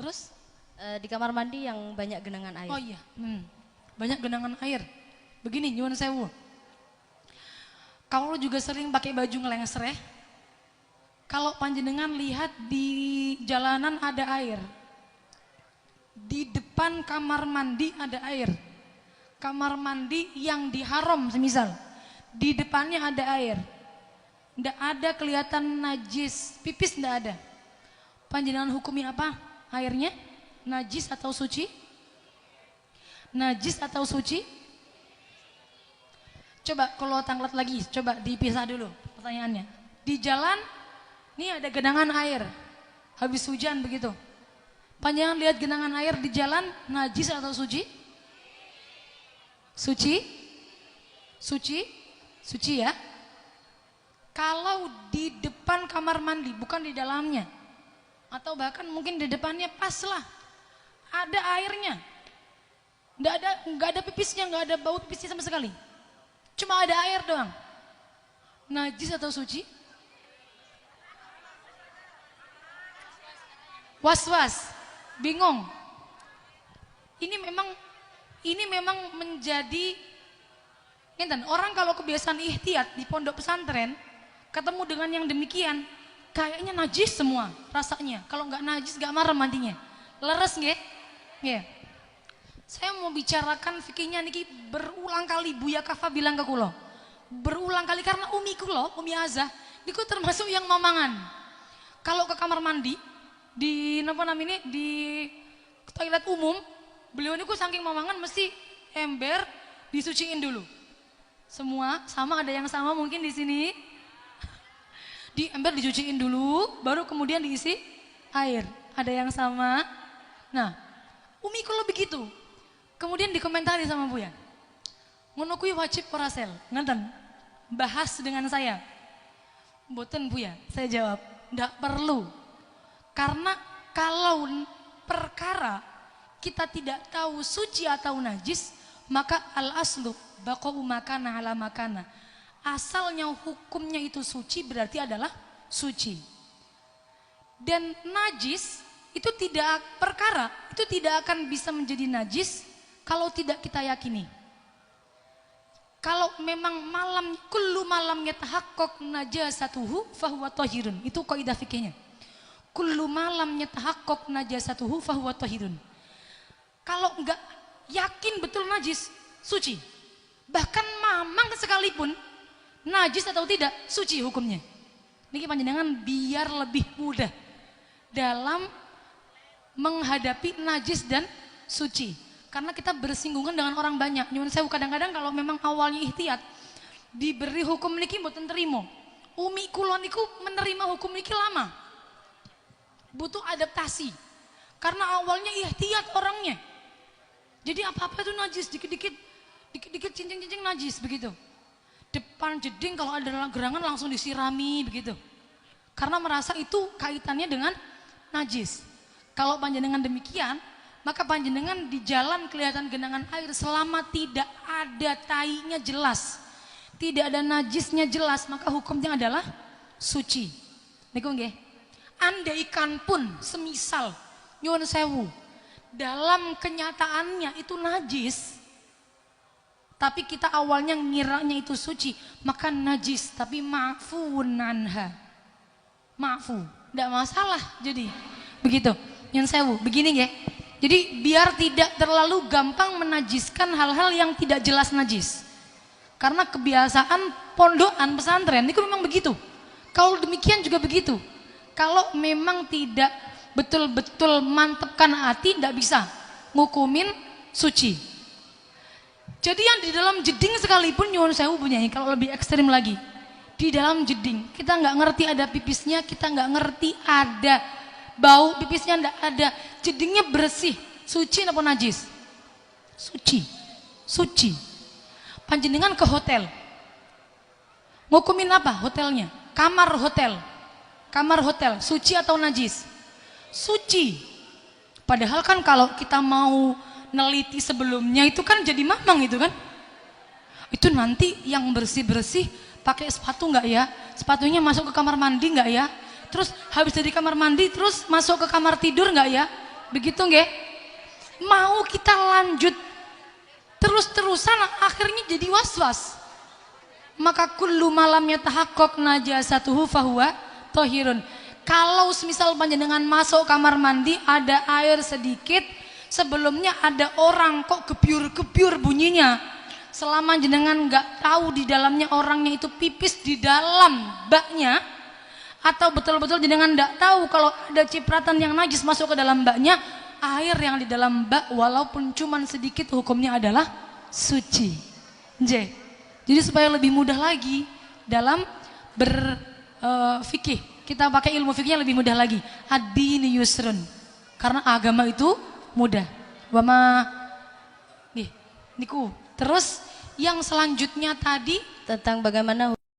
Terus? Di kamar mandi yang banyak genangan air. Oh iya, banyak genangan air. Begini, nyuwun sewu. Kalau juga sering pakai baju ngelengser ya. Kalau panjenengan lihat di jalanan ada air, di depan kamar mandi ada air, kamar mandi yang diharam semisal, di depannya ada air, ndak ada kelihatan najis, pipis ndak ada. Panjenengan hukumi apa? Airnya najis atau suci? Najis atau suci? Coba kalau tanglet lagi, coba dipisah dulu pertanyaannya. Di jalan, ini ada genangan air, habis hujan begitu. Panjenengan lihat genangan air di jalan, najis atau suci? Suci? Suci? Suci ya? Kalau di depan kamar mandi, bukan di dalamnya, atau bahkan mungkin di depannya pas lah, ada airnya, nggak ada pipisnya, nggak ada bau pipisnya sama sekali, cuma ada air doang. Najis atau suci? Was-was, bingung. Ini memang menjadi orang kalau kebiasaan ihtiyat di pondok pesantren, ketemu dengan yang demikian, kayaknya najis semua rasanya. Kalau nggak najis nggak marah mandinya. Leres nggih? Nggih. Saya mau bicarakan fikihnya niki berulang kali Buya Kafa bilang ke kulo. Berulang kali karena umi kulo, Umi Azah, niku termasuk yang mamangan. Kalau ke kamar mandi di di toilet umum, beliau niku saking mamangan mesti ember disuciin dulu. Semua sama, ada yang sama mungkin di sini. Di ember dicuciin dulu, baru kemudian diisi air. Ada yang sama? Nah, umi kulo begitu. Kemudian dikomentari sama Buya. Ngono kuwi wajib ora sel? Ngeten. Bahas dengan saya. Mboten Buya, saya jawab, ndak perlu. Karena kalau perkara kita tidak tahu suci atau najis, maka al-aslu baqa'u makana ala makana. Asalnya hukumnya itu suci berarti adalah suci. Dan najis itu tidak perkara, itu tidak akan bisa menjadi najis kalau tidak kita yakini. Kalau memang kullu malam yatahaqqaq najasatuhu fahuwa thahirun. Itu kaidah fikihnya. Kullu malam yatahaqqaq najasatuhu fahuwa thahirun. Kalau enggak yakin betul najis, suci. Bahkan mamang sekalipun najis atau tidak, suci hukumnya. Niki panjenengan biar lebih mudah dalam menghadapi najis dan suci. Karena kita bersinggungan dengan orang banyak. Nyuwun sewu, kadang-kadang kalau memang awalnya ihtiyat, diberi hukum niki mboten terima. Umi kula niku menerima hukum niki lama. Butuh adaptasi. Karena awalnya ihtiyat orangnya. Jadi apa-apa itu najis, dikit-dikit cincin-cincin najis begitu. Depan jeding kalau ada gerangan langsung disirami begitu. Karena merasa itu kaitannya dengan najis. Kalau panjenengan demikian, maka panjenengan di jalan kelihatan genangan air selama tidak ada tainya jelas, tidak ada najisnya jelas, maka hukumnya adalah suci. Niku nggih. Andaikan pun semisal nyuwun sewu, dalam kenyataannya itu najis, tapi kita awalnya ngiranya itu suci, maka najis tapi ma'fuun anha. Ma'fu, tidak masalah. Jadi begitu. Nyuwun sewu, begini ya. Jadi biar tidak terlalu gampang menajiskan hal-hal yang tidak jelas najis. Karena kebiasaan pondokan pesantren itu memang begitu. Kalau demikian juga begitu. Kalau memang tidak betul-betul mantepkan hati, tidak bisa ngukumin suci. Jadi yang di dalam jeding sekalipun nyuwun sewu punya, kalau lebih ekstrim lagi, di dalam jeding kita nggak ngerti ada pipisnya, kita nggak ngerti ada bau pipisnya, nggak ada, jedingnya bersih, suci apa najis? Suci, suci. Panjenengan ke hotel, ngukumin apa hotelnya? Kamar hotel, suci atau najis? Suci. Padahal kan kalau kita mau neliti sebelumnya itu kan jadi mamang itu kan. Itu nanti yang bersih-bersih pakai sepatu nggak ya? Sepatunya masuk ke kamar mandi nggak ya? Terus habis dari kamar mandi terus masuk ke kamar tidur nggak ya? Begitu nggih? Mau kita lanjut terus-terusan akhirnya jadi was-was. Maka kullu malamnya tahakkok najasatuhu fahuwa tohirun. Kalau semisal panjenengan masuk kamar mandi ada air sedikit, sebelumnya ada orang kok gebyur-gebyur bunyinya. Selama jenengan nggak tahu di dalamnya orangnya itu pipis di dalam baknya, atau betul-betul jenengan nggak tahu kalau ada cipratan yang najis masuk ke dalam baknya, air yang di dalam bak walaupun cuman sedikit hukumnya adalah suci. Jadi supaya lebih mudah lagi dalam berfikih, kita pakai ilmu fikihnya lebih mudah lagi. Ad-dinu yusrun. Karena agama itu mudah. Wama niku. Terus yang selanjutnya tadi Tentang bagaimana